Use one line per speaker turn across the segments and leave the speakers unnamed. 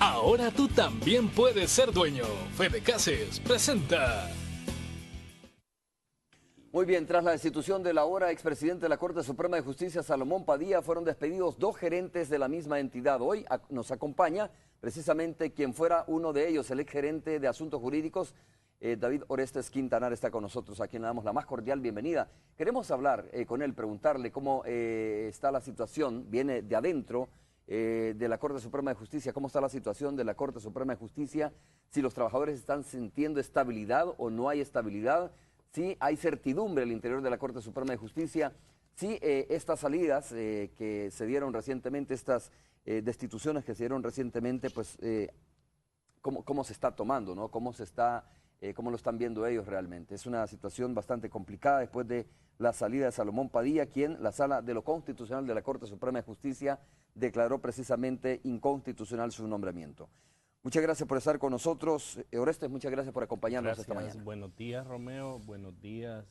Ahora tú también puedes ser dueño. Fede Cases presenta.
Muy bien, tras la destitución del ahora expresidente de la Corte Suprema de Justicia, Salomón Padilla, fueron despedidos 2 gerentes de la misma entidad. Hoy nos acompaña precisamente quien fuera uno de ellos, el exgerente de Asuntos Jurídicos, David Orestes Quintanar, está con nosotros, a quien le damos la más cordial bienvenida. Queremos hablar con él, preguntarle cómo está la situación, viene de adentro de la Corte Suprema de Justicia, cómo está la situación de la Corte Suprema de Justicia, si los trabajadores están sintiendo estabilidad o no hay estabilidad, si hay certidumbre al interior de la Corte Suprema de Justicia, si estas salidas que se dieron recientemente, estas destituciones que se dieron recientemente, pues cómo se está tomando, ¿no? Cómo lo están viendo ellos realmente. Es una situación bastante complicada después de la salida de Salomón Padilla, quien la Sala de lo Constitucional de la Corte Suprema de Justicia declaró precisamente inconstitucional su nombramiento. Muchas gracias por estar con nosotros. Orestes, muchas gracias por acompañarnos esta mañana.
Buenos días, Romeo. Buenos días,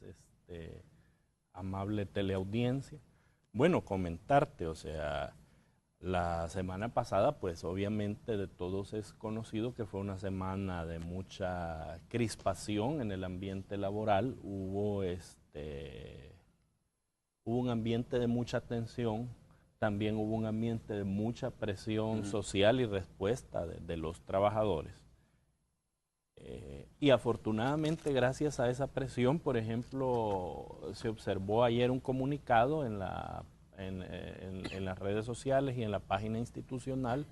amable teleaudiencia. Bueno, comentarte, o sea, la semana pasada, pues obviamente de todos es conocido que fue una semana de mucha crispación en el ambiente laboral. Hubo un ambiente de mucha tensión. También hubo un ambiente de mucha presión social y respuesta de los trabajadores. Y afortunadamente, gracias a esa presión, por ejemplo, se observó ayer un comunicado en las redes sociales y en la página institucional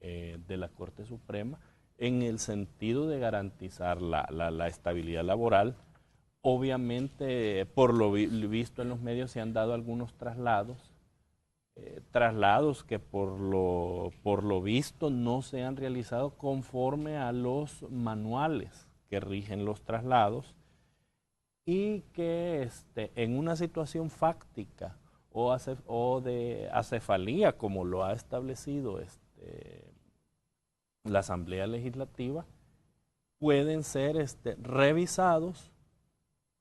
de la Corte Suprema en el sentido de garantizar la estabilidad laboral. Obviamente, por lo visto en los medios se han dado algunos traslados que por lo visto no se han realizado conforme a los manuales que rigen los traslados y que en una situación fáctica o de acefalía, como lo ha establecido la Asamblea Legislativa, pueden ser revisados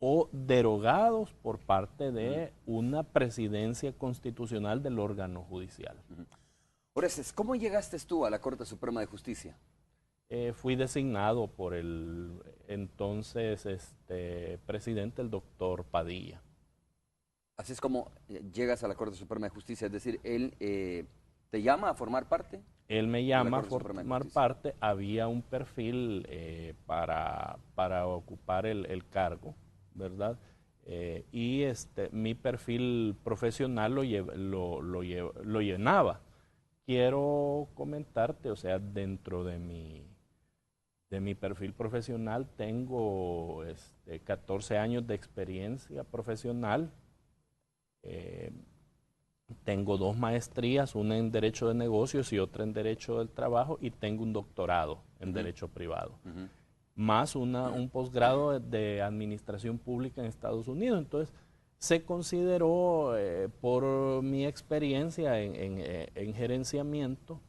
o derogados por parte de una presidencia constitucional del órgano judicial.
Orestes, ¿cómo llegaste tú a la Corte Suprema de Justicia?
Fui designado por el entonces presidente, el doctor Padilla.
Así es como llegas a la Corte Suprema de Justicia, es decir, él te llama a formar parte.
Él me llama a formar parte, había un perfil para ocupar el cargo, ¿verdad? Y mi perfil profesional lo llenaba. Quiero comentarte, o sea, dentro de mi perfil profesional tengo 14 años de experiencia profesional. Tengo 2 maestrías, una en Derecho de Negocios y otra en Derecho del Trabajo, y tengo un doctorado en Derecho Privado. Más un posgrado de Administración Pública en Estados Unidos. Entonces, se consideró por mi experiencia en gerenciamiento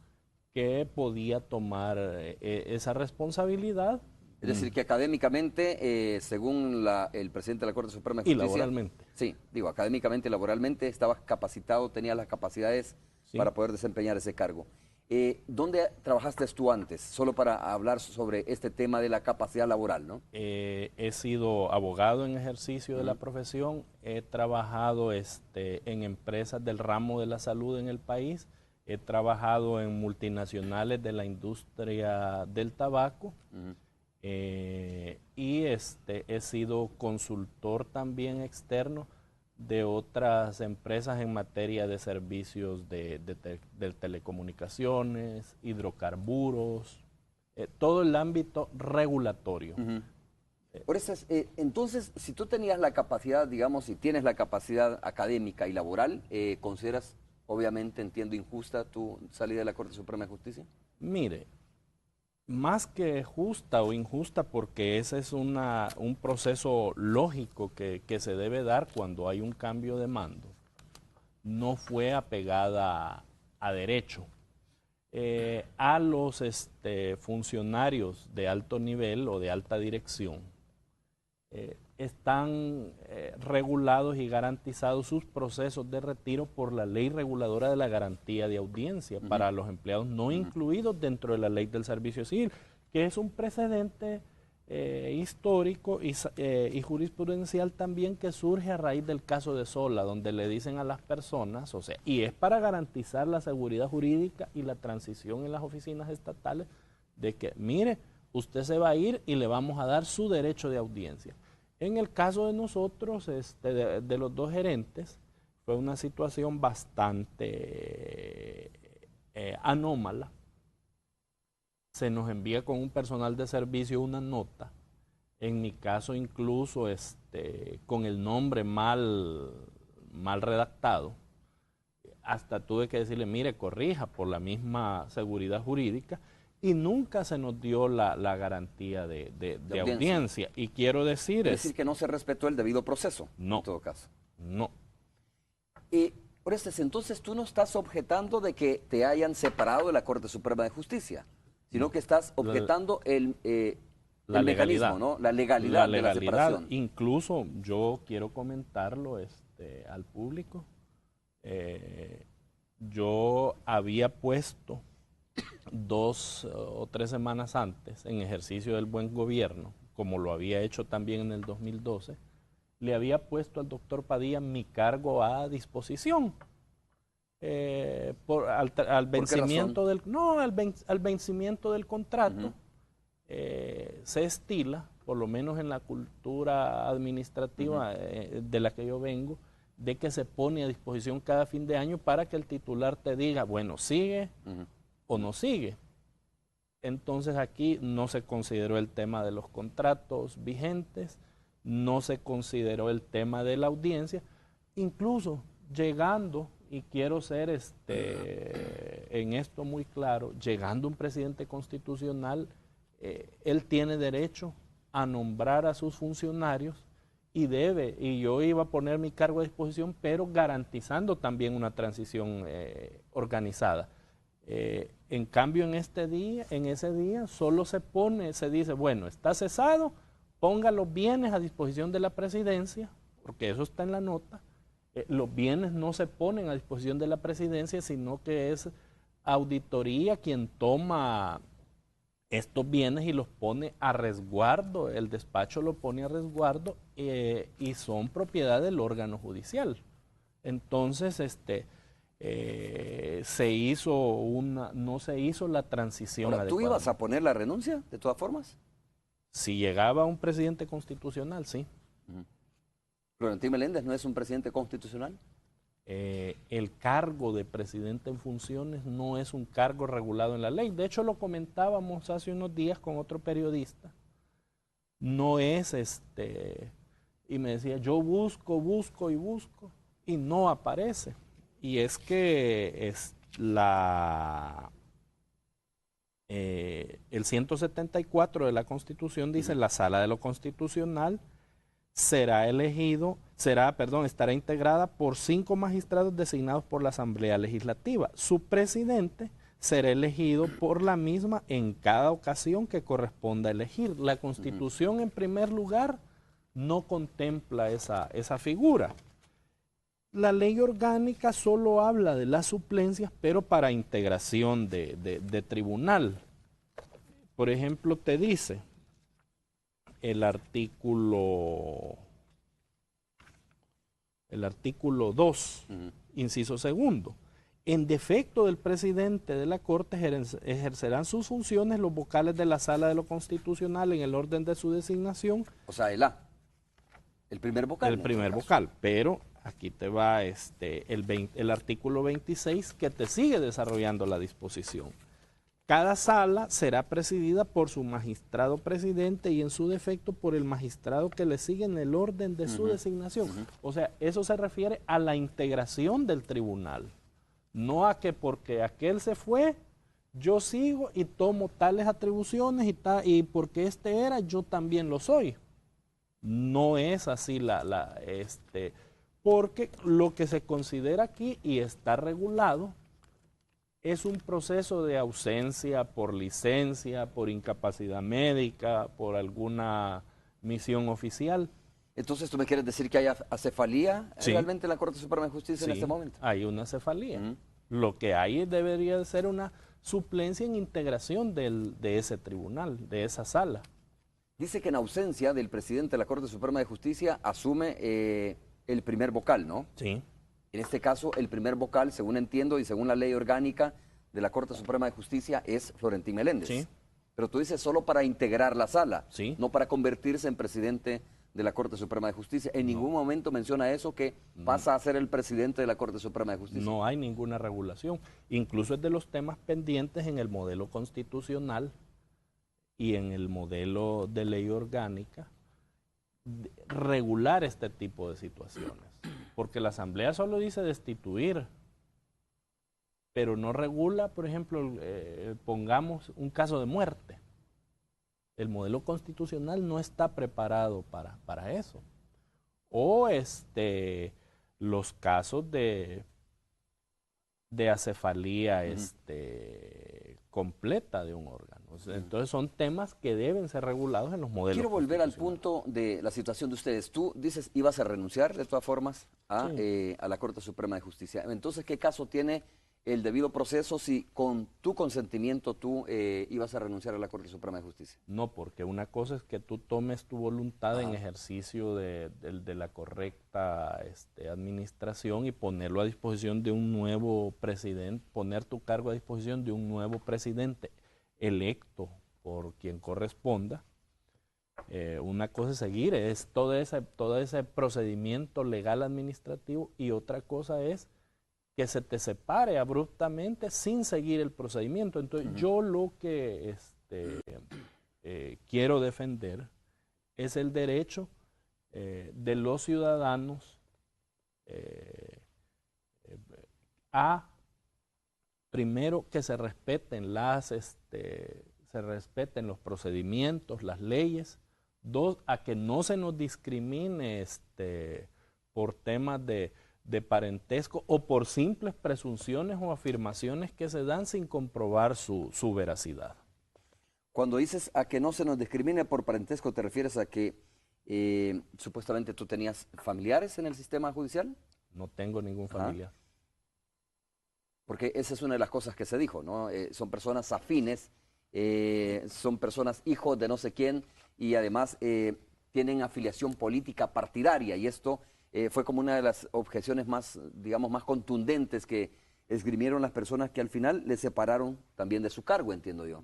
que podía tomar esa responsabilidad.
Es decir, que académicamente, según el presidente de la Corte Suprema de Justicia...
Y laboralmente.
Sí, digo, académicamente y laboralmente estabas capacitado, tenías las capacidades para poder desempeñar ese cargo. ¿Dónde trabajaste tú antes? Solo para hablar sobre este tema de la capacidad laboral, ¿no?
He sido abogado en ejercicio de la profesión, he trabajado en empresas del ramo de la salud en el país, he trabajado en multinacionales de la industria del tabaco, y he sido consultor también externo de otras empresas en materia de servicios de telecomunicaciones, hidrocarburos, todo el ámbito regulatorio.
Orestes, entonces, si tú tenías la capacidad, digamos, si tienes la capacidad académica y laboral, ¿consideras, obviamente, entiendo, injusta tu salida de la Corte Suprema de Justicia?
Mire, más que justa o injusta, porque ese es un proceso lógico que se debe dar cuando hay un cambio de mando, no fue apegada a derecho. A los funcionarios de alto nivel o de alta dirección están regulados y garantizados sus procesos de retiro por la ley reguladora de la garantía de audiencia para los empleados no incluidos dentro de la ley del servicio civil, que es un precedente histórico y jurisprudencial también que surge a raíz del caso de Sola, donde le dicen a las personas, o sea, y es para garantizar la seguridad jurídica y la transición en las oficinas estatales, de que, mire, usted se va a ir y le vamos a dar su derecho de audiencia. En el caso de nosotros, de los dos gerentes, fue una situación bastante anómala. Se nos envía con un personal de servicio una nota, en mi caso incluso con el nombre mal redactado. Hasta tuve que decirle, mire, corrija por la misma seguridad jurídica, y nunca se nos dio la garantía de audiencia. Y quiero decir...
Es decir, que no se respetó el debido proceso,
no,
en todo caso.
No.
Orestes, entonces tú no estás objetando de que te hayan separado de la Corte Suprema de Justicia, sino que estás objetando el mecanismo, ¿no? La legalidad de la separación.
Incluso yo quiero comentarlo al público. Yo había puesto 2 o 3 semanas antes, en ejercicio del buen gobierno, como lo había hecho también en el 2012, le había puesto al doctor Padilla mi cargo a disposición. Al vencimiento al vencimiento del contrato. Se estila, por lo menos en la cultura administrativa de la que yo vengo, de que se pone a disposición cada fin de año para que el titular te diga, bueno, sigue o no sigue. Entonces aquí no se consideró el tema de los contratos vigentes, no se consideró el tema de la audiencia, incluso llegando, y quiero ser en esto muy claro, llegando un presidente constitucional, él tiene derecho a nombrar a sus funcionarios y debe, y yo iba a poner mi cargo a disposición, pero garantizando también una transición organizada. En cambio, en ese día, solo se dice, bueno, está cesado, ponga los bienes a disposición de la presidencia, porque eso está en la nota. Los bienes no se ponen a disposición de la presidencia, sino que es auditoría quien toma estos bienes y los pone a resguardo, el despacho lo pone a resguardo y son propiedad del órgano judicial. Entonces, no se hizo la transición
Ahora, ¿tú ibas a poner la renuncia, de todas formas?
Si llegaba un presidente constitucional, sí.
¿Florentín Meléndez no es un presidente constitucional?
El cargo de presidente en funciones no es un cargo regulado en la ley. De hecho, lo comentábamos hace unos días con otro periodista. No es y me decía, yo busco y no aparece. Y es que el 174 de la Constitución dice, la Sala de lo Constitucional estará integrada por 5 magistrados designados por la Asamblea Legislativa. Su presidente será elegido por la misma en cada ocasión que corresponda elegir. La Constitución, en primer lugar, no contempla esa figura. La ley orgánica solo habla de las suplencias, pero para integración de tribunal. Por ejemplo, te dice el artículo 2, inciso segundo. En defecto del presidente de la Corte ejercerán sus funciones los vocales de la Sala de lo Constitucional en el orden de su designación.
O sea, el primer vocal.
El primer vocal, pero aquí te va el artículo 26 que te sigue desarrollando la disposición. Cada sala será presidida por su magistrado presidente y en su defecto por el magistrado que le sigue en el orden de su designación. O sea, eso se refiere a la integración del tribunal, no a que porque aquel se fue, yo sigo y tomo tales atribuciones y porque era, yo también lo soy. No es así porque lo que se considera aquí y está regulado es un proceso de ausencia por licencia, por incapacidad médica, por alguna misión oficial.
Entonces, ¿tú me quieres decir que hay acefalía
Sí.
realmente en la Corte Suprema de Justicia en
Sí,
este momento?
hay una cefalía.
Ujú.
Lo que hay debería de ser una suplencia en integración de ese tribunal, de esa sala.
Dice que en ausencia del presidente de la Corte Suprema de Justicia asume el primer vocal, ¿no?
Sí.
En este caso, el primer vocal, según entiendo y según la ley orgánica de la Corte Suprema de Justicia, es Florentín Meléndez.
Sí.
Pero tú dices solo para integrar la sala,
Sí.
no para convertirse en presidente de la Corte Suprema de Justicia. En ningún momento menciona eso, que pasa a ser el presidente de la Corte Suprema de Justicia.
No hay ninguna regulación. Incluso es de los temas pendientes en el modelo constitucional y en el modelo de ley orgánica regular este tipo de situaciones. Porque la Asamblea solo dice destituir, pero no regula, por ejemplo, pongamos un caso de muerte. El modelo constitucional no está preparado para eso. O los casos de acefalía completa de un órgano. Entonces son temas que deben ser regulados en los modelos.
Quiero volver al punto de la situación de ustedes. Tú dices, ibas a renunciar de todas formas a la Corte Suprema de Justicia. Entonces, ¿qué caso tiene el debido proceso si con tu consentimiento tú ibas a renunciar a la Corte Suprema de Justicia?
No, porque una cosa es que tú tomes tu voluntad en ejercicio de la correcta administración y ponerlo a disposición de un nuevo presidente, poner tu cargo a disposición de un nuevo presidente electo por quien corresponda. Una cosa es seguir, es todo ese procedimiento legal administrativo, y otra cosa es que se te separe abruptamente sin seguir el procedimiento. Entonces, yo lo que quiero defender es el derecho de los ciudadanos a, primero, que se respeten se respeten los procedimientos, las leyes. Dos, a que no se nos discrimine por temas de parentesco o por simples presunciones o afirmaciones que se dan sin comprobar su veracidad.
Cuando dices a que no se nos discrimine por parentesco, ¿te refieres a que supuestamente tú tenías familiares en el sistema judicial?
No tengo ningún familiar.
Porque esa es una de las cosas que se dijo, ¿no? Son personas afines, son personas hijos de no sé quién, y además tienen afiliación política partidaria, y esto fue como una de las objeciones más, digamos, más contundentes que esgrimieron las personas que al final le separaron también de su cargo, entiendo yo.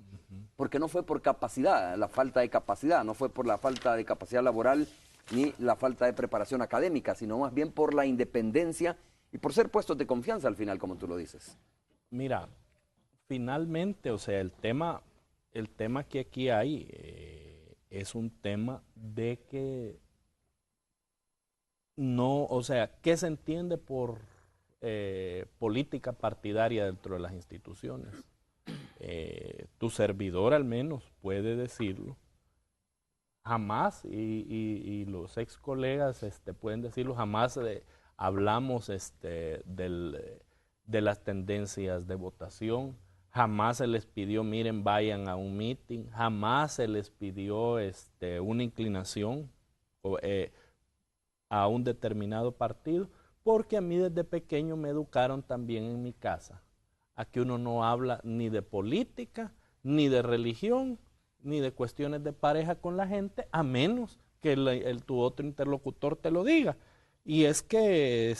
Porque no fue por capacidad, la falta de capacidad, no fue por la falta de capacidad laboral ni la falta de preparación académica, sino más bien por la independencia y por ser puestos de confianza al final, como tú lo dices.
Mira, finalmente, o sea, el tema que aquí hay es un tema de que no, o sea, ¿qué se entiende por política partidaria dentro de las instituciones? Tu servidor al menos puede decirlo. Jamás, y los ex colegas pueden decirlo, jamás hablamos de las tendencias de votación. Jamás se les pidió, miren, vayan a un meeting. Jamás se les pidió una inclinación a un determinado partido, porque a mí desde pequeño me educaron también en mi casa a que uno no habla ni de política, ni de religión, ni de cuestiones de pareja con la gente, a menos que tu otro interlocutor te lo diga. Y es que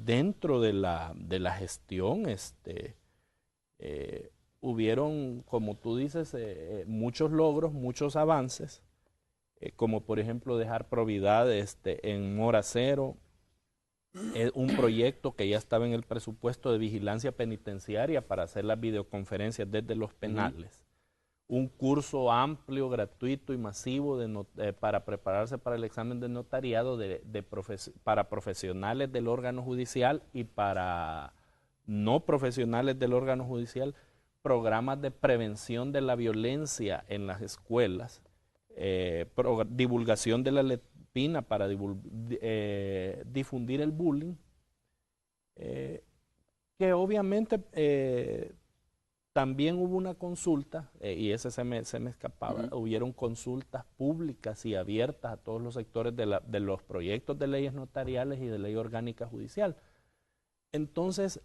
dentro de la gestión hubieron, como tú dices, muchos logros, muchos avances, como por ejemplo dejar probidad en Mora Cero, un proyecto que ya estaba en el presupuesto de vigilancia penitenciaria para hacer las videoconferencias desde los penales. Un curso amplio, gratuito y masivo para prepararse para el examen de notariado para profesionales del órgano judicial y para no profesionales del órgano judicial, programas de prevención de la violencia en las escuelas, divulgación de la Lepina para difundir el bullying, que obviamente También hubo una consulta, y ese se me escapaba, hubieron consultas públicas y abiertas a todos los sectores de los proyectos de leyes notariales y de ley orgánica judicial. Entonces,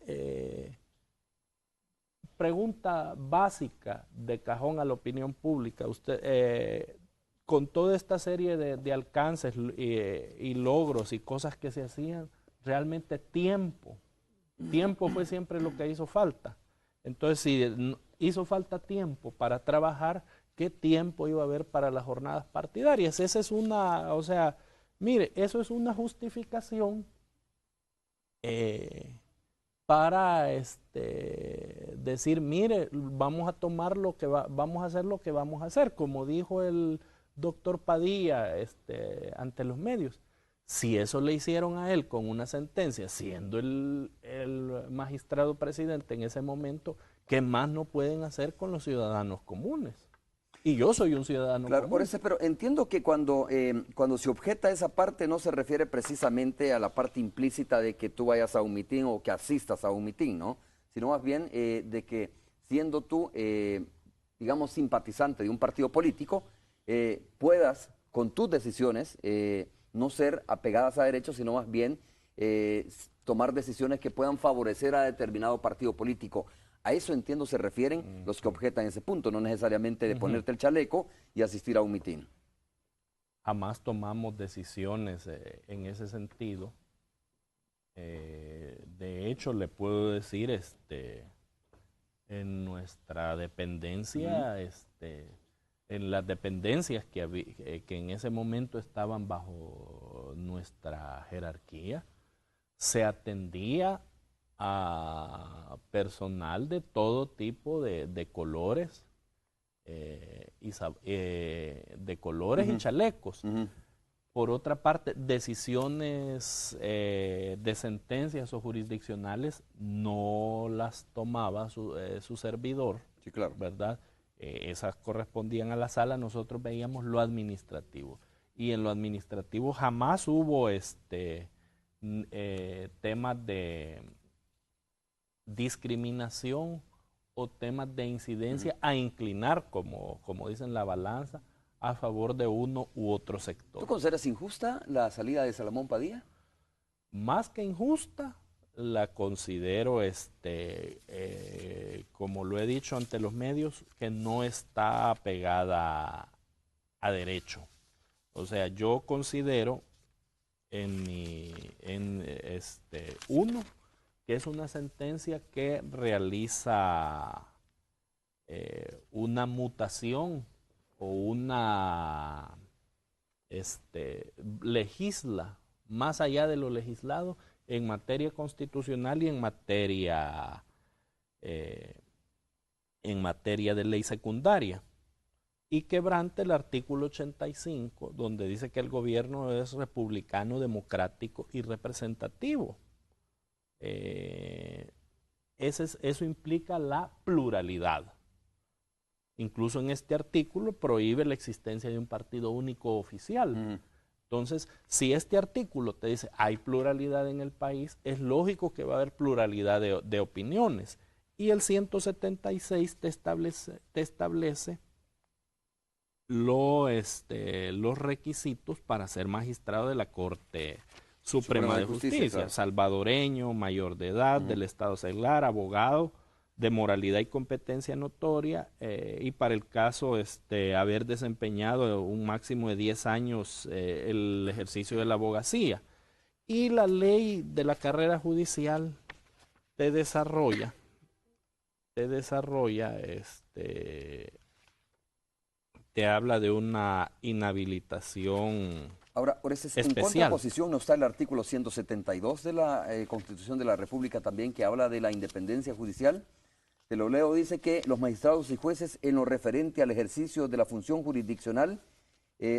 pregunta básica de cajón a la opinión pública, usted, con toda esta serie de alcances y logros y cosas que se hacían, realmente tiempo fue siempre lo que hizo falta. Entonces, si hizo falta tiempo para trabajar, ¿qué tiempo iba a haber para las jornadas partidarias? Esa es una, o sea, mire, eso es una justificación para decir, mire, vamos a tomar vamos a hacer lo que vamos a hacer, como dijo el doctor Padilla ante los medios. Si eso le hicieron a él con una sentencia, siendo el magistrado presidente en ese momento, ¿qué más no pueden hacer con los ciudadanos comunes? Y yo soy un ciudadano común.
Por eso, pero entiendo que cuando se objeta esa parte no se refiere precisamente a la parte implícita de que tú vayas a un mitin o que asistas a un mitin, ¿no? Sino más bien de que siendo tú, digamos, simpatizante de un partido político, puedas con tus decisiones no ser apegadas a derechos, sino más bien tomar decisiones que puedan favorecer a determinado partido político. A eso, entiendo, se refieren los que objetan ese punto, no necesariamente de ponerte el chaleco y asistir a un mitin.
Jamás tomamos decisiones en ese sentido. De hecho, le puedo decir, en nuestra dependencia, en las dependencias que en ese momento estaban bajo nuestra jerarquía, se atendía a personal de todo tipo de colores, y chalecos. Por otra parte, decisiones de sentencias o jurisdiccionales no las tomaba su servidor,
sí, claro,
¿verdad? Esas correspondían a la sala, nosotros veíamos lo administrativo. Y en lo administrativo jamás hubo temas de discriminación o temas de incidencia a inclinar, como dicen, la balanza a favor de uno u otro sector.
¿Tú consideras injusta la salida de Salomón Padilla?
Más que injusta, la considero, como lo he dicho ante los medios, que no está apegada a derecho. O sea, yo considero uno, que es una sentencia que realiza una mutación o legisla más allá de lo legislado en materia constitucional y en materia de ley secundaria, y quebrante el artículo 85, donde dice que el gobierno es republicano, democrático y representativo. Eso implica la pluralidad. Incluso en este artículo prohíbe la existencia de un partido único oficial. Entonces, si este artículo te dice hay pluralidad en el país, es lógico que va a haber pluralidad de opiniones. Y el 176 te establece los requisitos para ser magistrado de la Corte Suprema de Justicia, claro. Salvadoreño, mayor de edad, del estado seglar, abogado, de moralidad y competencia notoria, y para el caso haber desempeñado un máximo de 10 años el ejercicio de la abogacía. Y la ley de la carrera judicial te desarrolla te habla de una inhabilitación.
Ahora, en contraposición no está el artículo 172 de la Constitución de la República también, que habla de la independencia judicial. Te lo leo, dice que los magistrados y jueces en lo referente al ejercicio de la función jurisdiccional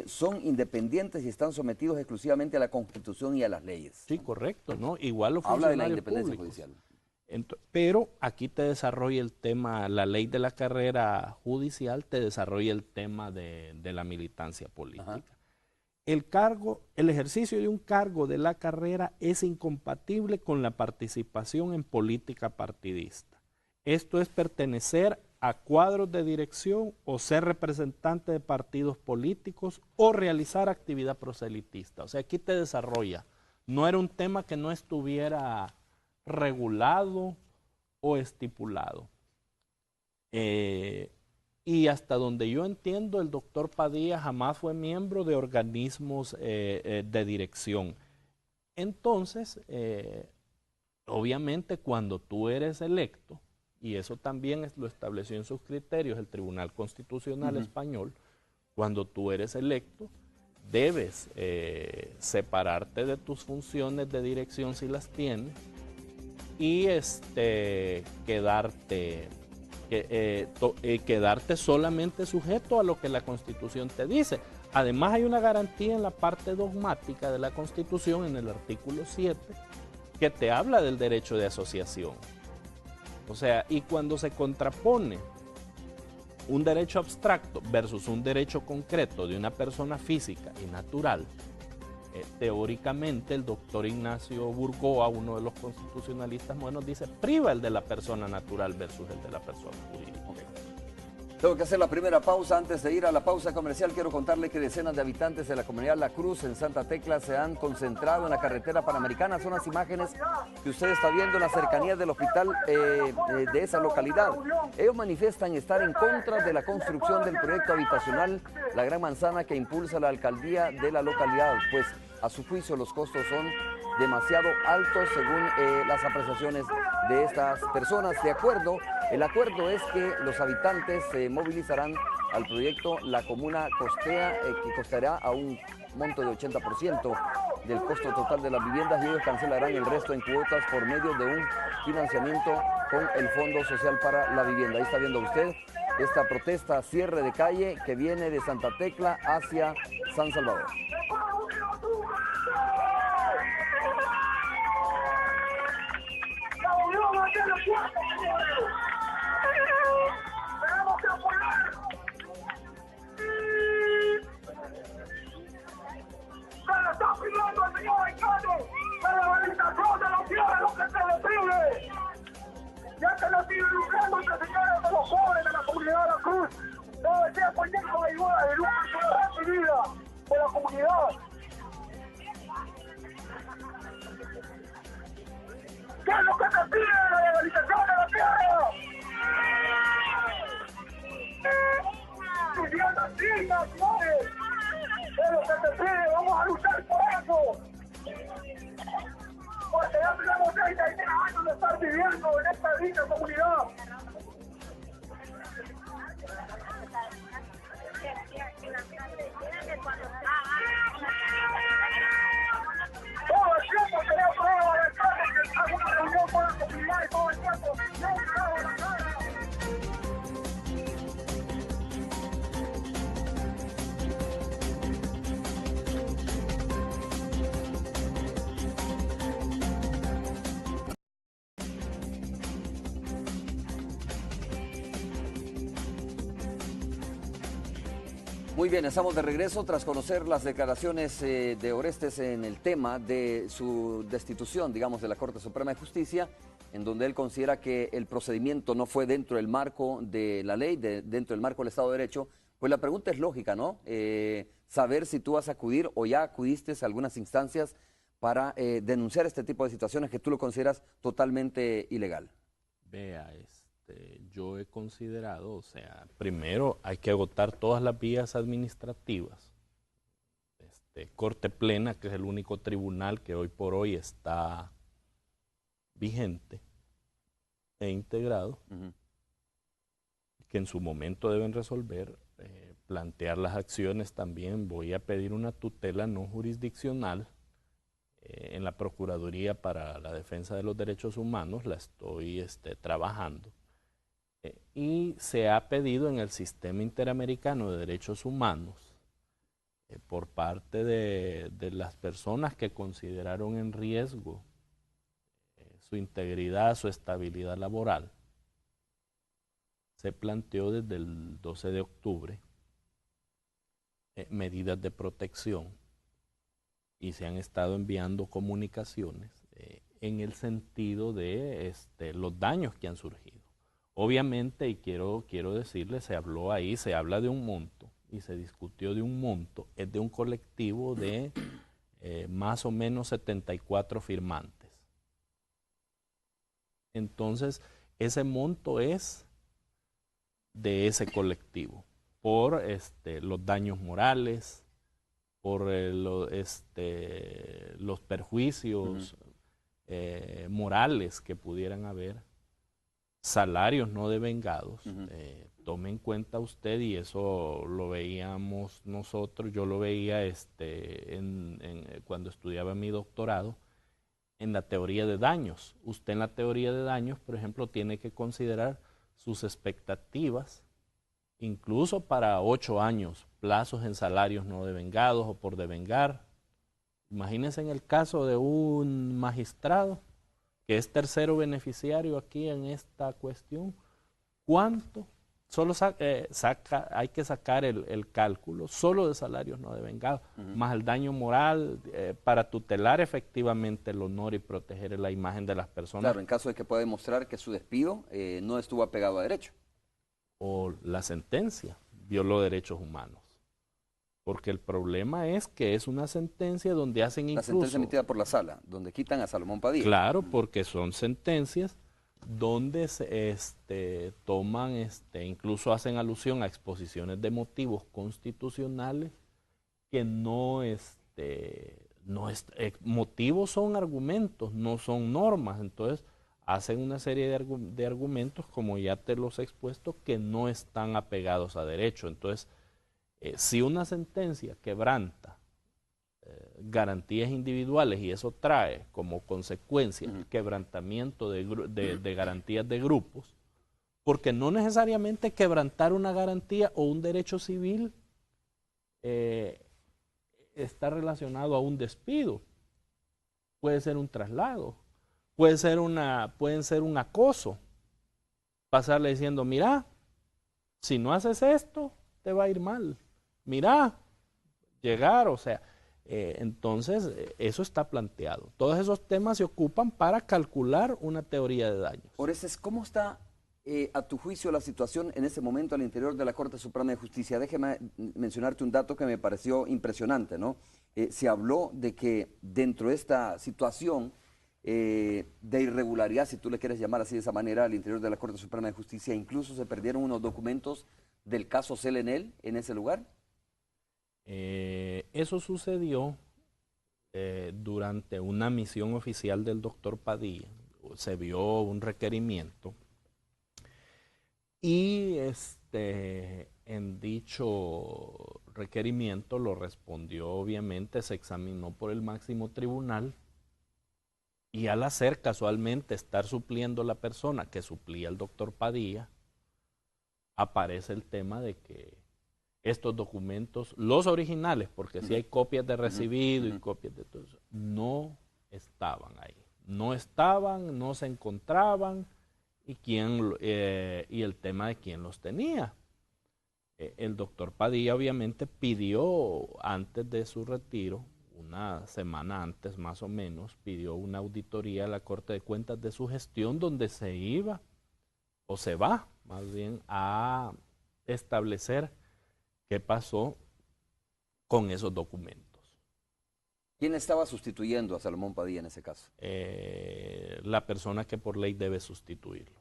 son independientes y están sometidos exclusivamente a la Constitución y a las leyes.
Sí, correcto, ¿no? Igual los
habla de la
independencia
judicial.
Pero aquí te desarrolla el tema, la ley de la carrera judicial te desarrolla el tema de la militancia política. Ajá. El ejercicio de un cargo de la carrera es incompatible con la participación en política partidista. Esto es pertenecer a cuadros de dirección o ser representante de partidos políticos o realizar actividad proselitista. O sea, aquí te desarrolla. No era un tema que no estuviera regulado o estipulado. Y hasta donde yo entiendo, el doctor Padilla jamás fue miembro de organismos de dirección. Entonces, obviamente cuando tú eres electo, y eso también lo estableció en sus criterios el Tribunal Constitucional español, cuando tú eres electo, debes separarte de tus funciones de dirección si las tienes y quedarte solamente sujeto a lo que la Constitución te dice. Además hay una garantía en la parte dogmática de la Constitución, en el artículo 7, que te habla del derecho de asociación. O sea, y cuando se contrapone un derecho abstracto versus un derecho concreto de una persona física y natural, teóricamente el doctor Ignacio Burgoa, uno de los constitucionalistas modernos, dice priva el de la persona natural versus el de la persona jurídica.
Okay. Tengo que hacer la primera pausa. Antes de ir a la pausa comercial, quiero contarle que decenas de habitantes de la comunidad La Cruz en Santa Tecla se han concentrado en la carretera panamericana. Son las imágenes que usted está viendo en las cercanías del hospital de esa localidad. Ellos manifiestan estar en contra de la construcción del proyecto habitacional La Gran Manzana que impulsa la alcaldía de la localidad, pues a su juicio los costos son demasiado altos según las apreciaciones de estas personas. El acuerdo es que los habitantes se movilizarán al proyecto La Comuna Costea, que costará a un monto de 80% del costo total de las viviendas, y ellos cancelarán el resto en cuotas por medio de un financiamiento con el Fondo Social para la Vivienda. Ahí está viendo usted esta protesta, cierre de calle que viene de Santa Tecla hacia San Salvador.
Se le está pidiendo al señor alcalde que la organización de los tierras lo que se le pide. Ya que no sigue lucrando entre señores de los jóvenes de la comunidad de La Cruz. Todo el tiempo lleno de ayuda de lucro recibida de la comunidad. ¿Qué es lo que se pide de la legalización de la tierra? Viviendas dignas, señores. Es lo que se pide, vamos a luchar por eso. Porque ya tenemos 33 años de estar viviendo en esta digna comunidad. Todo el tiempo tenemos pruebas de que hago una reunión con la comunidad y todo el tiempo no quedamos la cara.
Muy bien, estamos de regreso tras conocer las declaraciones de Orestes en el tema de su destitución, digamos, de la Corte Suprema de Justicia, en donde él considera que el procedimiento no fue dentro del marco de la ley, dentro del marco del Estado de Derecho. Pues la pregunta es lógica, ¿no? Saber si tú vas a acudir o ya acudiste a algunas instancias para denunciar este tipo de situaciones que tú lo consideras totalmente ilegal.
Vea, yo he considerado, o sea, primero hay que agotar todas las vías administrativas. Corte Plena, que es el único tribunal que hoy por hoy está vigente e integrado, que en su momento deben resolver, plantear las acciones también. Voy a pedir una tutela no jurisdiccional en la Procuraduría para la Defensa de los Derechos Humanos, la estoy trabajando. Y se ha pedido en el Sistema Interamericano de Derechos Humanos, por parte de las personas que consideraron en riesgo su integridad, su estabilidad laboral, se planteó desde el 12 de octubre medidas de protección y se han estado enviando comunicaciones en el sentido de los daños que han surgido. Obviamente, y quiero decirle, se habló ahí, se habla de un monto y se discutió de un monto, es de un colectivo de más o menos 74 firmantes. Entonces, ese monto es de ese colectivo, por los daños morales, por los perjuicios morales que pudieran haber, salarios no devengados. Tome en cuenta usted, y eso lo veíamos nosotros, yo lo veía cuando estudiaba mi doctorado, en la teoría de daños. Usted en la teoría de daños, por ejemplo, tiene que considerar sus expectativas, incluso para 8 años, plazos en salarios no devengados o por devengar. Imagínense en el caso de un magistrado que es tercero beneficiario aquí en esta cuestión, ¿cuánto? Solo hay que sacar el cálculo solo de salarios no devengados, más el daño moral para tutelar efectivamente el honor y proteger la imagen de las personas.
Claro, en caso de que pueda demostrar que su despido no estuvo apegado a derecho.
O la sentencia violó derechos humanos. Porque el problema es que es una sentencia donde hacen incluso...
La sentencia emitida por la sala, donde quitan a Salomón Padilla.
Claro, porque son sentencias donde se toman, incluso hacen alusión a exposiciones de motivos constitucionales que motivos son argumentos, no son normas. Entonces hacen una serie de argumentos, como ya te los he expuesto, que no están apegados a derecho. Entonces, si una sentencia quebranta garantías individuales y eso trae como consecuencia el quebrantamiento de garantías de grupos, porque no necesariamente quebrantar una garantía o un derecho civil está relacionado a un despido. Puede ser un traslado, pueden ser un acoso, pasarle diciendo, mira, si no haces esto, te va a ir mal. Mira, llegar, o sea, entonces eso está planteado. Todos esos temas se ocupan para calcular una teoría de daños.
Orestes, ¿cómo está a tu juicio la situación en ese momento al interior de la Corte Suprema de Justicia? Déjeme mencionarte un dato que me pareció impresionante, ¿no? Se habló de que dentro de esta situación de irregularidad, si tú le quieres llamar así de esa manera, al interior de la Corte Suprema de Justicia, incluso se perdieron unos documentos del caso Celenel en ese lugar.
Eso sucedió durante una misión oficial del doctor Padilla. Se vio un requerimiento y en dicho requerimiento lo respondió, obviamente, se examinó por el máximo tribunal, y al hacer casualmente estar supliendo la persona que suplía al doctor Padilla, aparece el tema de que estos documentos, los originales, porque sí hay copias de recibido y copias de todo eso, no estaban ahí. No estaban, no se encontraban, y el tema de quién los tenía. El doctor Padilla obviamente pidió, antes de su retiro, una semana antes más o menos, pidió una auditoría a la Corte de Cuentas de su gestión, donde se iba, o se va más bien, a establecer qué pasó con esos documentos.
¿Quién estaba sustituyendo a Salomón Padilla en ese caso?
La persona que por ley debe sustituirlo.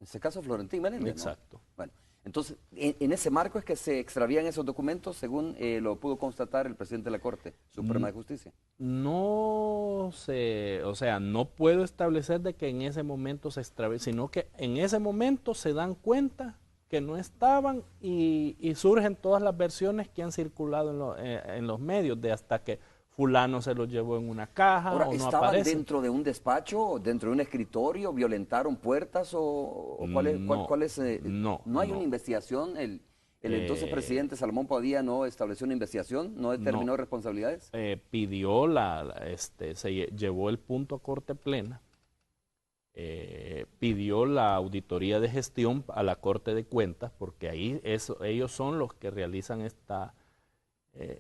En ese caso, Florentín Menéndez,
exacto.
¿no? Bueno, entonces, en ese marco es que se extravían esos documentos, según lo pudo constatar el presidente de la Corte Suprema de Justicia.
No sé, o sea, no puedo establecer de que en ese momento se extravían, sino que en ese momento se dan cuenta que no estaban, y surgen todas las versiones que han circulado en los medios, de hasta que fulano se los llevó en una caja.
Ahora,
o no
¿estaban
aparece
dentro de un despacho, dentro de un escritorio, violentaron puertas o cuál es?
No
hay una investigación. El entonces presidente Salomón Padilla no estableció una investigación, no determinó responsabilidades.
Pidió se llevó el punto a Corte Plena. Pidió la auditoría de gestión a la Corte de Cuentas, porque ahí ellos son los que realizan esta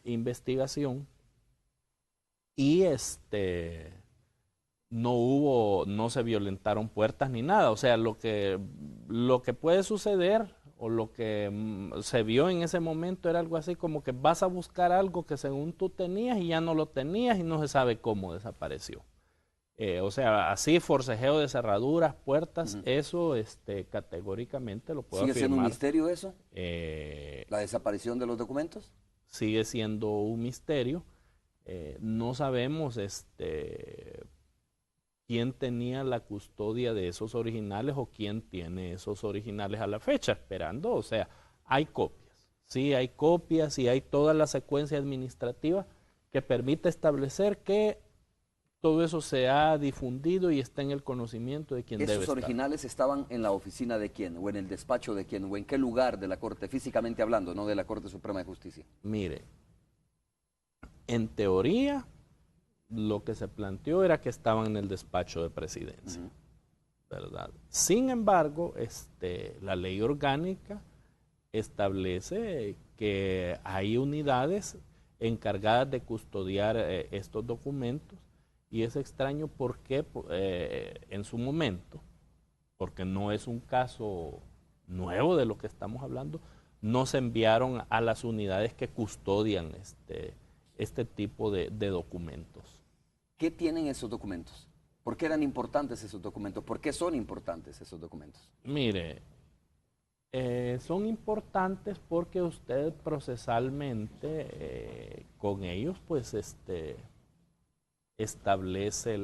investigación, y no se violentaron puertas ni nada. O sea, lo que puede suceder o lo que se vio en ese momento era algo así como que vas a buscar algo que según tú tenías y ya no lo tenías y no se sabe cómo desapareció. O sea, así forcejeo de cerraduras, puertas, eso categóricamente lo puedo afirmar.
¿Sigue siendo un misterio eso?
¿La
desaparición de los documentos?
Sigue siendo un misterio. No sabemos quién tenía la custodia de esos originales o quién tiene esos originales a la fecha, esperando. O sea, hay copias. Sí, hay copias y hay toda la secuencia administrativa que permite establecer que todo eso se ha difundido y está en el conocimiento de quien debe estar.
¿Esos originales estaban en la oficina de quién? ¿O en el despacho de quién? ¿O en qué lugar de la Corte, físicamente hablando, no de la Corte Suprema de Justicia?
Mire, en teoría, lo que se planteó era que estaban en el despacho de presidencia, ¿verdad? Sin embargo, la ley orgánica establece que hay unidades encargadas de custodiar estos documentos. Y es extraño porque en su momento, porque no es un caso nuevo de lo que estamos hablando, no se enviaron a las unidades que custodian este tipo de documentos.
¿Qué tienen esos documentos? ¿Por qué eran importantes esos documentos? ¿Por qué son importantes esos documentos?
Mire, son importantes porque usted procesalmente con ellos pues establece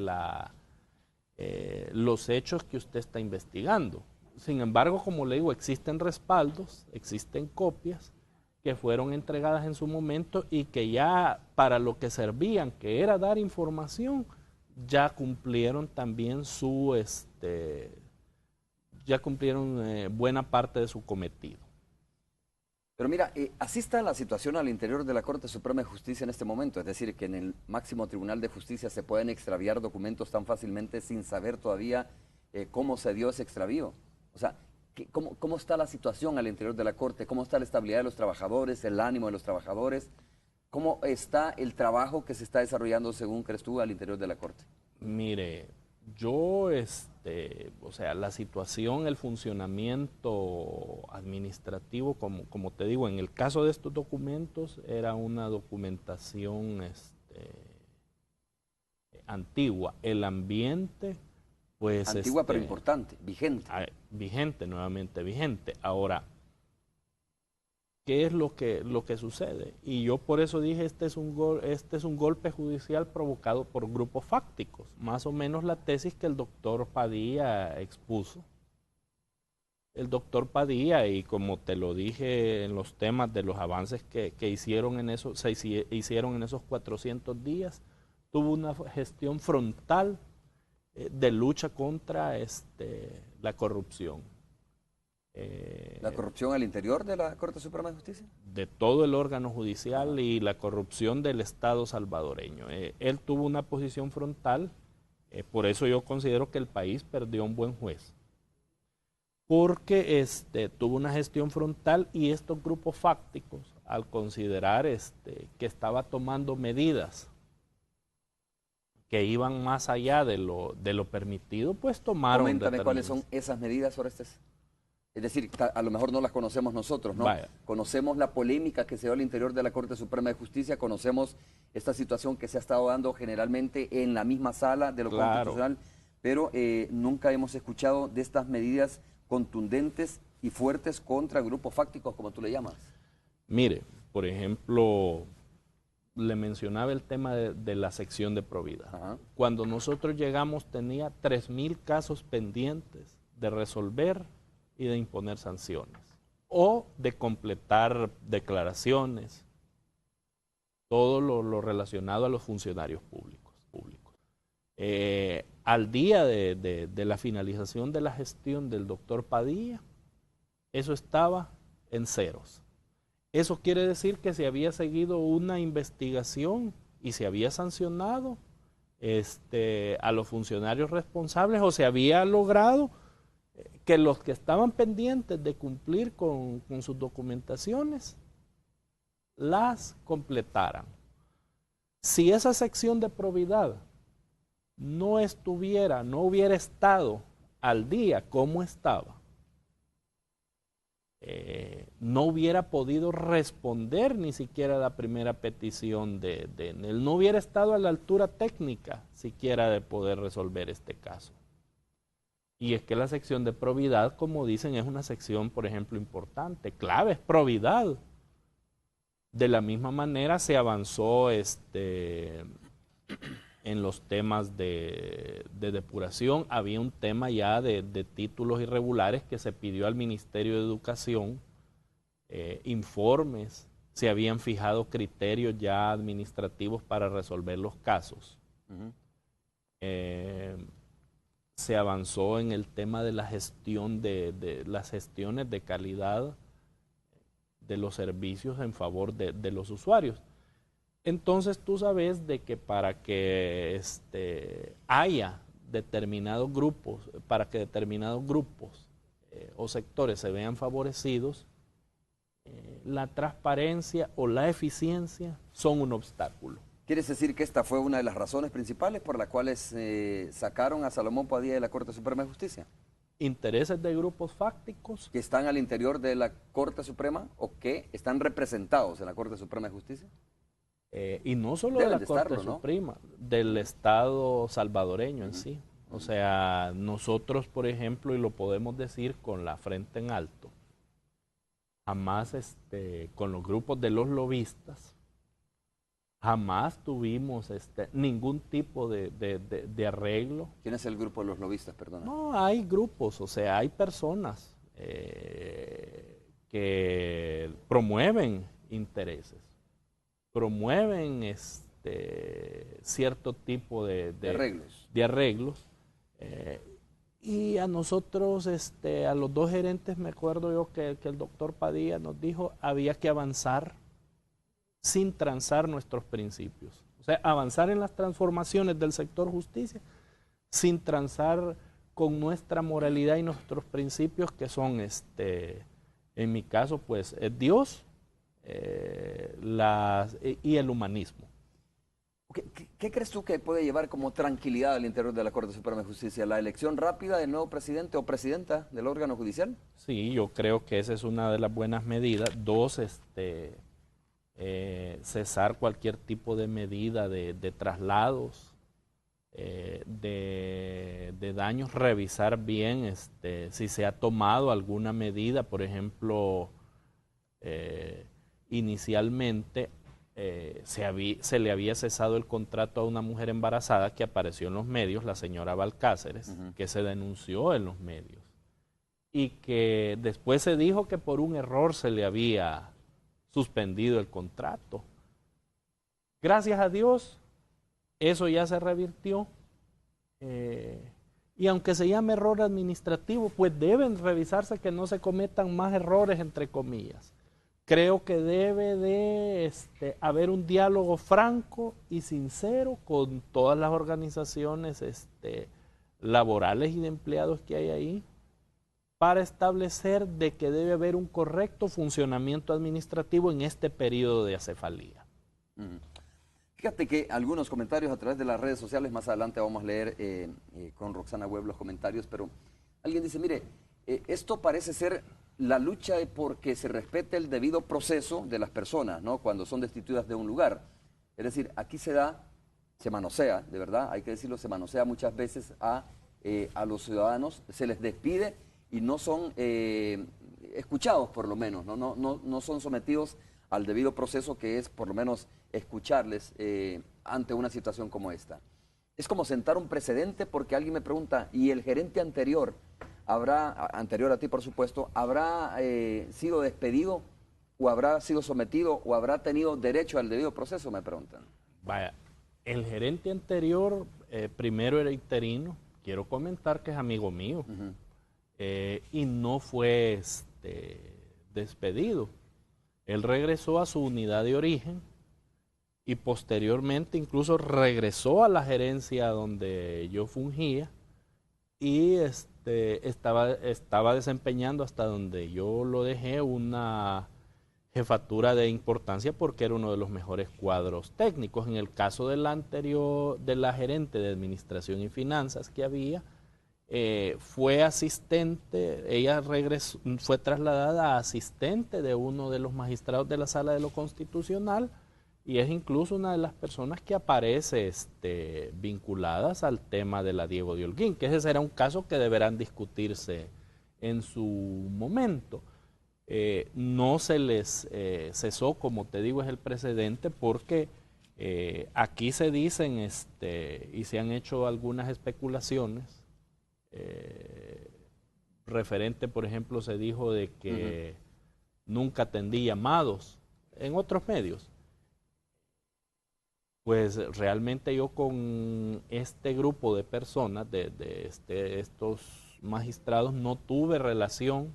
los hechos que usted está investigando. Sin embargo, como le digo, existen respaldos, existen copias que fueron entregadas en su momento y que ya para lo que servían, que era dar información, ya cumplieron también buena parte de su cometido.
Pero mira, así está la situación al interior de la Corte Suprema de Justicia en este momento, es decir, que en el máximo Tribunal de Justicia se pueden extraviar documentos tan fácilmente sin saber todavía cómo se dio ese extravío. O sea, ¿cómo está la situación al interior de la Corte? ¿Cómo está la estabilidad de los trabajadores, el ánimo de los trabajadores? ¿Cómo está el trabajo que se está desarrollando, según crees tú, al interior de la Corte?
Mire, yo, o sea, la situación, el funcionamiento administrativo, como te digo, en el caso de estos documentos, era una documentación antigua. El ambiente, pues...
Antigua pero importante, vigente.
Vigente, nuevamente vigente. Ahora, ¿qué es lo que sucede? Y yo por eso dije, este es un golpe judicial provocado por grupos fácticos. Más o menos la tesis que el doctor Padilla expuso. El doctor Padilla, y como te lo dije en los temas de los avances que hicieron se hicieron en esos 400 días, tuvo una gestión frontal de lucha contra la corrupción.
¿La corrupción al interior de la Corte Suprema de Justicia?
De todo el órgano judicial y la corrupción del Estado salvadoreño. Él tuvo una posición frontal, por eso yo considero que el país perdió un buen juez. Porque tuvo una gestión frontal y estos grupos fácticos, al considerar que estaba tomando medidas que iban más allá de lo permitido, pues tomaron...
Coméntame cuáles son esas medidas, Orestes. Es decir, a lo mejor no las conocemos nosotros, ¿no?
Vaya.
Conocemos la polémica que se dio al interior de la Corte Suprema de Justicia, conocemos esta situación que se ha estado dando generalmente en la misma sala de lo constitucional, pero nunca hemos escuchado de estas medidas contundentes y fuertes contra grupos fácticos, como tú le llamas.
Mire, por ejemplo, le mencionaba el tema de la sección de probidad.
Ajá.
Cuando nosotros llegamos tenía 3,000 casos pendientes de resolver y de imponer sanciones o de completar declaraciones, todo lo relacionado a los funcionarios públicos. Al día de la finalización de la gestión del doctor Padilla, eso estaba en ceros. Eso quiere decir que se había seguido una investigación y se había sancionado a los funcionarios responsables o se había logrado que los que estaban pendientes de cumplir con sus documentaciones las completaran. Si esa sección de probidad no hubiera estado al día como estaba, no hubiera podido responder ni siquiera a la primera petición de él, no hubiera estado a la altura técnica siquiera de poder resolver este caso. Y es que la sección de probidad, como dicen, es una sección, por ejemplo, importante, clave, es probidad. De la misma manera se avanzó en los temas de depuración. Había un tema ya de títulos irregulares que se pidió al Ministerio de Educación, informes, se habían fijado criterios ya administrativos para resolver los casos. Se avanzó en el tema de la gestión de las gestiones de calidad de los servicios en favor de los usuarios. Entonces tú sabes de que para que haya determinados grupos, o sectores se vean favorecidos, la transparencia o la eficiencia son un obstáculo.
¿Quieres decir que esta fue una de las razones principales por las cuales sacaron a Salomón Padilla de la Corte Suprema de Justicia?
Intereses de grupos fácticos.
¿Que están al interior de la Corte Suprema o que están representados en la Corte Suprema de Justicia?
Y no solo de la Corte Suprema, del Estado salvadoreño en sí. O sea, nosotros, por ejemplo, y lo podemos decir con la frente en alto, jamás con los grupos de los lobistas, jamás tuvimos ningún tipo de arreglo.
¿Quién es el grupo de los lobistas, perdona?
No, hay grupos, o sea, hay personas que promueven intereses, promueven cierto tipo de arreglos. Y a nosotros, a los dos gerentes, me acuerdo yo que el doctor Padilla nos dijo, había que avanzar sin transar nuestros principios. O sea, avanzar en las transformaciones del sector justicia sin transar con nuestra moralidad y nuestros principios, que son, en mi caso, pues, es Dios y el humanismo.
¿Qué crees tú que puede llevar como tranquilidad al interior de la Corte Suprema de Justicia? ¿La elección rápida del nuevo presidente o presidenta del órgano judicial?
Sí, yo creo que esa es una de las buenas medidas. Dos, cesar cualquier tipo de medida de traslados, de daños, revisar bien si se ha tomado alguna medida. Por ejemplo, inicialmente se le había cesado el contrato a una mujer embarazada que apareció en los medios, la señora Balcáceres, que se denunció en los medios, y que después se dijo que por un error se le había suspendido el contrato. Gracias a Dios, eso ya se revirtió, y aunque se llame error administrativo, pues deben revisarse que no se cometan más errores, entre comillas. Creo que debe de haber un diálogo franco y sincero con todas las organizaciones laborales y de empleados que hay ahí, para establecer de que debe haber un correcto funcionamiento administrativo en este periodo de acefalía.
Fíjate que algunos comentarios a través de las redes sociales, más adelante vamos a leer con Roxana Webb los comentarios, pero alguien dice, mire, esto parece ser la lucha porque se respete el debido proceso de las personas, ¿no? Cuando son destituidas de un lugar. Es decir, aquí se manosea, de verdad, hay que decirlo, se manosea muchas veces a los ciudadanos, se les despide y no son escuchados, por lo menos, no son sometidos al debido proceso, que es por lo menos escucharles ante una situación como esta. Es como sentar un precedente, porque alguien me pregunta, ¿y el gerente anterior anterior a ti, por supuesto, habrá sido despedido o habrá sido sometido o habrá tenido derecho al debido proceso? Me preguntan.
Vaya, el gerente anterior primero era interino, quiero comentar que es amigo mío, y no fue despedido. Él regresó a su unidad de origen y posteriormente incluso regresó a la gerencia donde yo fungía y estaba desempeñando, hasta donde yo lo dejé, una jefatura de importancia porque era uno de los mejores cuadros técnicos. En el caso de la anterior, de la gerente de Administración y Finanzas que había, fue asistente, ella regresó, fue trasladada a asistente de uno de los magistrados de la Sala de lo Constitucional y es incluso una de las personas que aparece vinculadas al tema de la Diego de Holguín, que ese será un caso que deberán discutirse en su momento. No se les cesó, como te digo, es el precedente porque aquí se dicen y se han hecho algunas especulaciones. Referente, por ejemplo, se dijo de que nunca atendí llamados en otros medios. Pues realmente yo con este grupo de personas, estos magistrados, no tuve relación,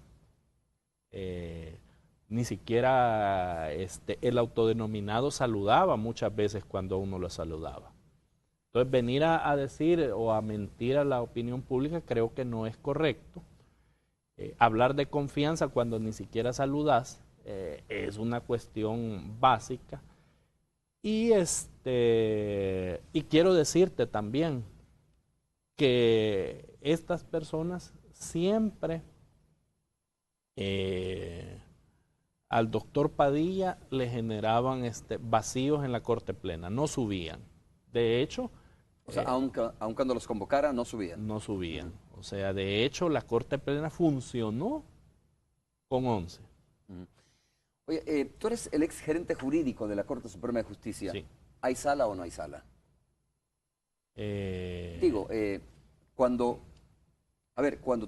ni siquiera el autodenominado saludaba muchas veces cuando uno lo saludaba. Entonces, venir a decir o a mentir a la opinión pública creo que no es correcto. Hablar de confianza cuando ni siquiera saludas es una cuestión básica. Y quiero decirte también que estas personas siempre al doctor Padilla le generaban vacíos en la Corte Plena, no subían. De hecho,
o sea, aun cuando los convocara, no subían.
No subían. O sea, de hecho, la Corte Plena funcionó con 11.
Oye, tú eres el ex gerente jurídico de la Corte Suprema de Justicia.
Sí.
¿Hay sala o no hay sala? Digo, cuando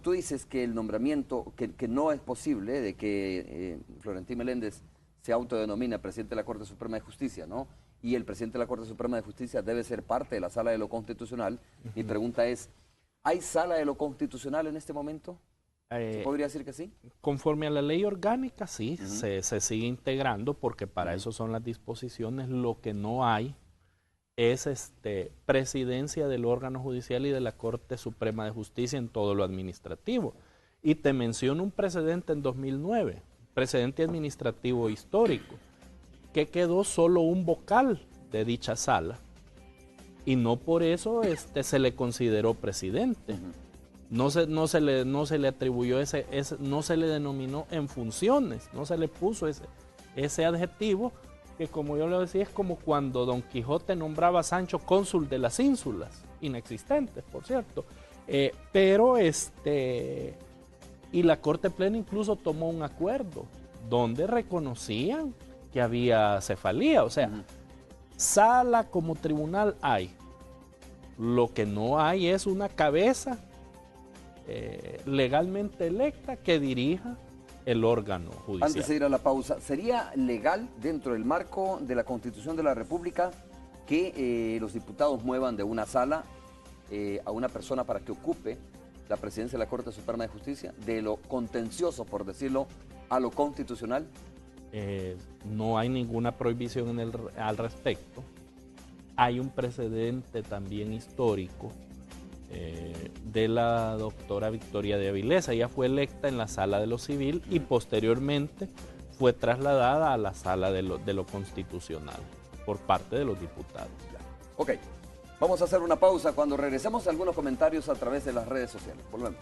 tú dices que el nombramiento, que no es posible de que Florentín Meléndez se autodenomina presidente de la Corte Suprema de Justicia, ¿no? Y el presidente de la Corte Suprema de Justicia debe ser parte de la Sala de lo Constitucional. Mi pregunta es, ¿hay Sala de lo Constitucional en este momento? ¿Se podría decir que sí?
Conforme a la ley orgánica, sí, se sigue integrando porque para eso son las disposiciones. Lo que no hay es presidencia del órgano judicial y de la Corte Suprema de Justicia en todo lo administrativo. Y te menciono un precedente en 2009, precedente administrativo histórico, que quedó solo un vocal de dicha sala y no por eso se le consideró presidente. No se le atribuyó no se le denominó en funciones, no se le puso ese adjetivo que, como yo le decía, es como cuando Don Quijote nombraba a Sancho cónsul de las ínsulas, inexistentes, por cierto. Y la Corte Plena incluso tomó un acuerdo donde reconocían que había cefalía, o sea, sala como tribunal hay. Lo que no hay es una cabeza legalmente electa que dirija el órgano judicial.
Antes de ir a la pausa, ¿sería legal dentro del marco de la Constitución de la República que los diputados muevan de una sala a una persona para que ocupe la presidencia de la Corte Suprema de Justicia, de lo contencioso, por decirlo, a lo constitucional?
No hay ninguna prohibición al respecto. Hay un precedente también histórico de la doctora Victoria de Avilés. Ella fue electa en la Sala de lo Civil y posteriormente fue trasladada a la Sala de lo Constitucional por parte de los diputados.
Ok, vamos a hacer una pausa. Cuando regresemos, algunos comentarios a través de las redes sociales. Volvemos.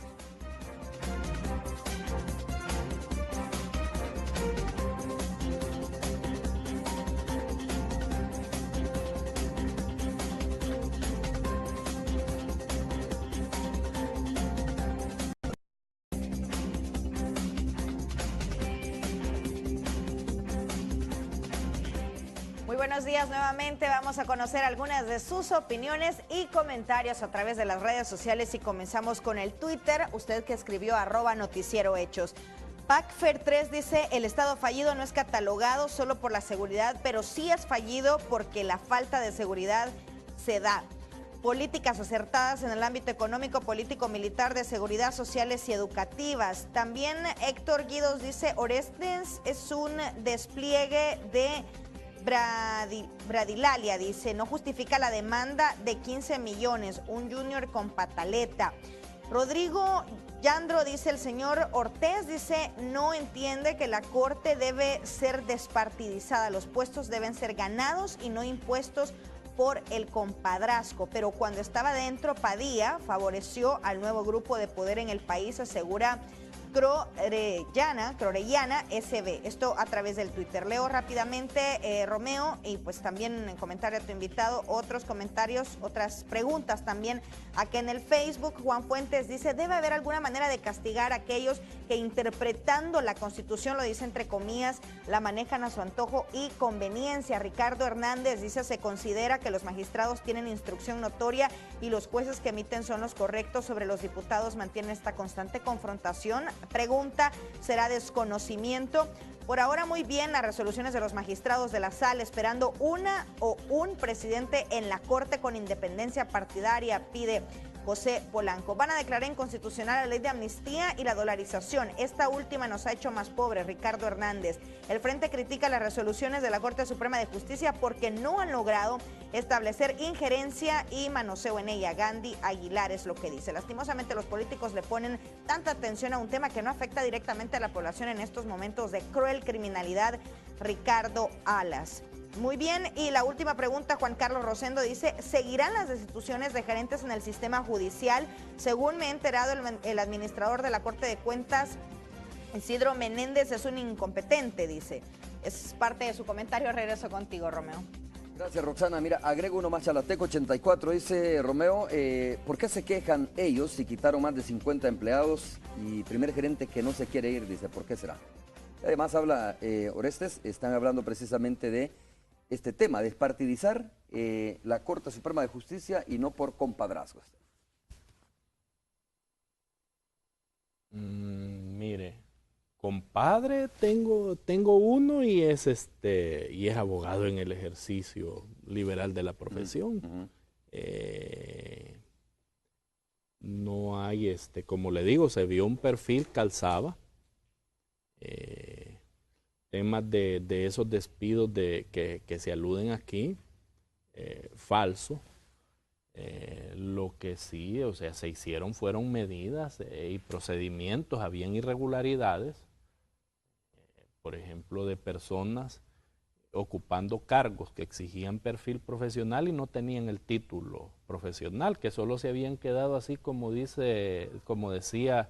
Buenos días nuevamente, vamos a conocer algunas de sus opiniones y comentarios a través de las redes sociales y comenzamos con el Twitter, usted que escribió @noticierohechos. Pacfer3 dice, el Estado fallido no es catalogado solo por la seguridad, pero sí es fallido porque la falta de seguridad se da. Políticas acertadas en el ámbito económico, político, militar, de seguridad, sociales y educativas. También Héctor Guidos dice, Orestes es un despliegue de Bradilalia, dice, no justifica la demanda de 15 millones, un junior con pataleta. Rodrigo Yandro dice, el señor Ortiz dice, no entiende que la Corte debe ser despartidizada, los puestos deben ser ganados y no impuestos por el compadrazgo, pero cuando estaba dentro Padilla favoreció al nuevo grupo de poder en el país, asegura Crorellana SB. Esto a través del Twitter. Leo rápidamente, Romeo, y pues también en comentario a tu invitado, otros comentarios, otras preguntas también aquí en el Facebook. Juan Fuentes dice, debe haber alguna manera de castigar a aquellos que interpretando la Constitución, lo dice entre comillas, la manejan a su antojo y conveniencia. Ricardo Hernández dice, se considera que los magistrados tienen instrucción notoria y los jueces que emiten son los correctos, sobre los diputados mantienen esta constante confrontación. Pregunta, ¿será desconocimiento? Por ahora muy bien las resoluciones de los magistrados de la Sala, esperando una o un presidente en la Corte con independencia partidaria, pide José Polanco. Van a declarar inconstitucional la ley de amnistía y la dolarización. Esta última nos ha hecho más pobres, Ricardo Hernández. El Frente critica las resoluciones de la Corte Suprema de Justicia porque no han logrado establecer injerencia y manoseo en ella. Gandhi Aguilar es lo que dice. Lastimosamente los políticos le ponen tanta atención a un tema que no afecta directamente a la población en estos momentos de cruel criminalidad. Ricardo Alas. Muy bien, y la última pregunta, Juan Carlos Rosendo dice, ¿seguirán las destituciones de gerentes en el sistema judicial? Según me he enterado, el administrador de la Corte de Cuentas, Isidro Menéndez, es un incompetente, dice. Es parte de su comentario. Regreso contigo, Romeo.
Gracias, Roxana. Mira, agrego uno más, Chalateco 84, dice Romeo, ¿por qué se quejan ellos si quitaron más de 50 empleados y primer gerente que no se quiere ir? Dice, ¿por qué será? Además habla Orestes, están hablando precisamente de este tema, despartidizar la Corte Suprema de Justicia y no por compadrazgos.
Mire, compadre, tengo uno y es abogado en el ejercicio liberal de la profesión. No hay, como le digo, se vio un perfil, calzaba. Temas de esos despidos que se aluden aquí, falso. Lo que sí, o sea, se hicieron fueron medidas y procedimientos, habían irregularidades, por ejemplo, de personas ocupando cargos que exigían perfil profesional y no tenían el título profesional, que solo se habían quedado así como decía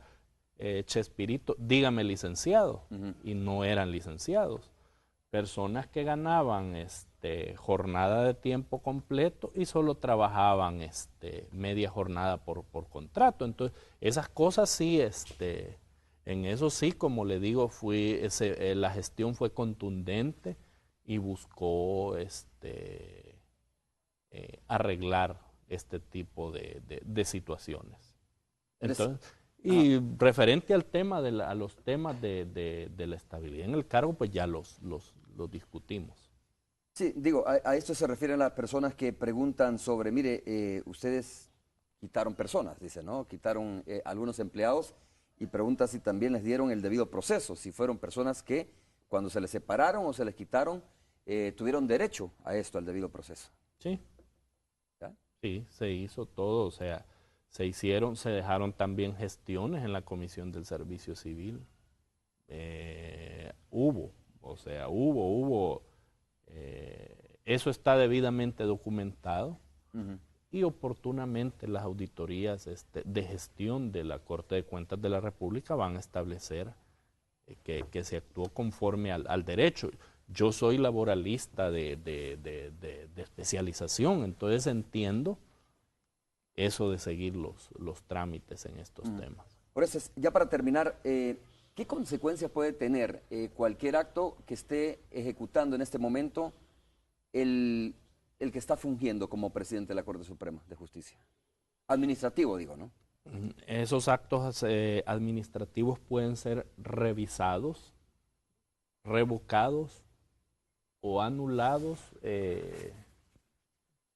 Chespirito, dígame licenciado, y no eran licenciados. Personas que ganaban jornada de tiempo completo y solo trabajaban media jornada por contrato. Entonces, esas cosas sí, en eso sí, como le digo, la gestión fue contundente y buscó arreglar este tipo de situaciones. Entonces, y referente al tema a los temas de la estabilidad en el cargo, pues ya los discutimos.
Sí, digo, a esto se refieren las personas que preguntan sobre, mire, ustedes quitaron personas, dice, ¿no? Quitaron algunos empleados y pregunta si también les dieron el debido proceso, si fueron personas que cuando se les separaron o se les quitaron, tuvieron derecho a esto, al debido proceso. Sí. ¿Ya? Sí, se hizo todo, o sea, se dejaron también gestiones en la Comisión del Servicio Civil. Hubo, eso está debidamente documentado y oportunamente las auditorías de gestión de la Corte de Cuentas de la República van a establecer que se actuó conforme al derecho. Yo soy laboralista de especialización, entonces entiendo eso de seguir los trámites en estos temas. Por eso, ya para terminar, ¿qué consecuencias puede tener cualquier acto que esté ejecutando en este momento el que está fungiendo como presidente de la Corte Suprema de Justicia? Administrativo, digo, ¿no? Esos actos administrativos pueden ser revisados, revocados o anulados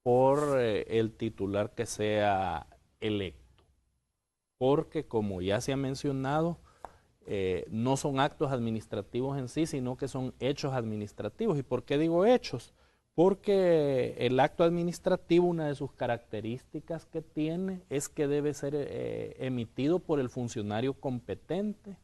por el titular que sea electo. Porque, como ya se ha mencionado, no son actos administrativos en sí, sino que son hechos administrativos. ¿Y por qué digo hechos?
Porque el acto administrativo, una de sus características que tiene es que debe ser emitido por el funcionario competente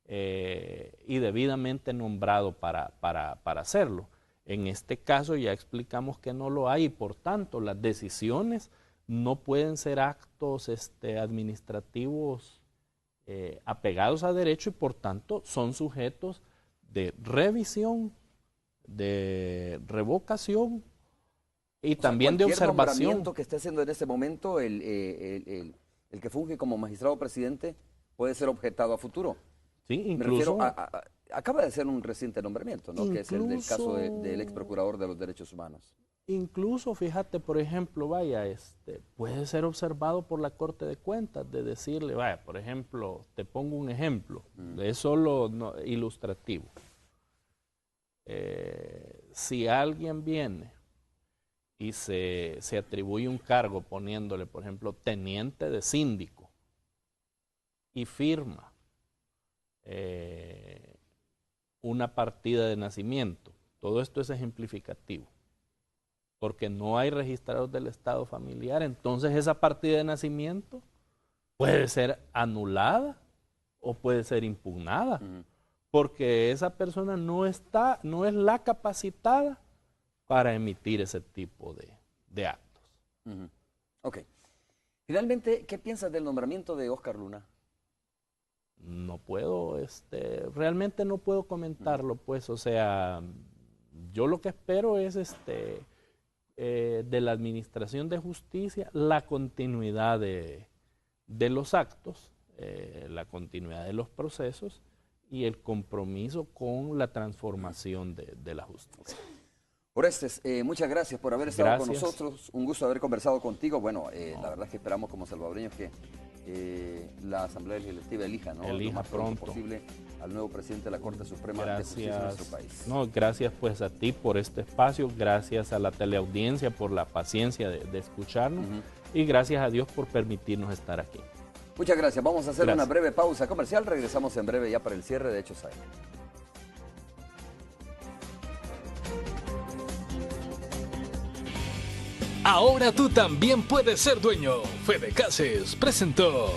y debidamente nombrado para hacerlo. En este caso ya explicamos que no lo hay y por tanto las decisiones no pueden ser actos administrativos apegados a derecho y por tanto son sujetos de revisión, de revocación y también de observación.
Cualquier nombramiento que esté haciendo en ese momento el que funge como magistrado presidente puede ser objetado a futuro.
Sí, incluso.
Me refiero acaba de ser un reciente nombramiento, ¿no? Que es el del caso del ex procurador de los derechos humanos.
Incluso, fíjate, por ejemplo, puede ser observado por la Corte de Cuentas, de decirle, por ejemplo, te pongo un ejemplo, es solo ilustrativo. Si alguien viene y se atribuye un cargo poniéndole, por ejemplo, teniente de síndico y firma una partida de nacimiento, todo esto es ejemplificativo, porque no hay registrados del estado familiar, entonces esa partida de nacimiento puede ser anulada o puede ser impugnada. Porque esa persona no es la capacitada para emitir ese tipo de actos.
Ok. Finalmente, ¿qué piensas del nombramiento de Óscar Luna?
No puedo, realmente no puedo comentarlo, pues, o sea, yo lo que espero es de la Administración de Justicia la continuidad de los actos, la continuidad de los procesos, y el compromiso con la transformación de la justicia.
Orestes, muchas gracias por haber estado con nosotros. Un gusto haber conversado contigo. Bueno, la verdad es que esperamos como salvadoreños que la Asamblea Legislativa elija lo más pronto posible al nuevo presidente de la Corte Suprema de Justicia de nuestro país.
Gracias pues a ti por este espacio, gracias a la teleaudiencia por la paciencia de escucharnos y gracias a Dios por permitirnos estar aquí.
Muchas gracias. Vamos a hacer una breve pausa comercial. Regresamos en breve ya para el cierre de Hechos AM.
Ahora tú también puedes ser dueño. Fede Cases presentó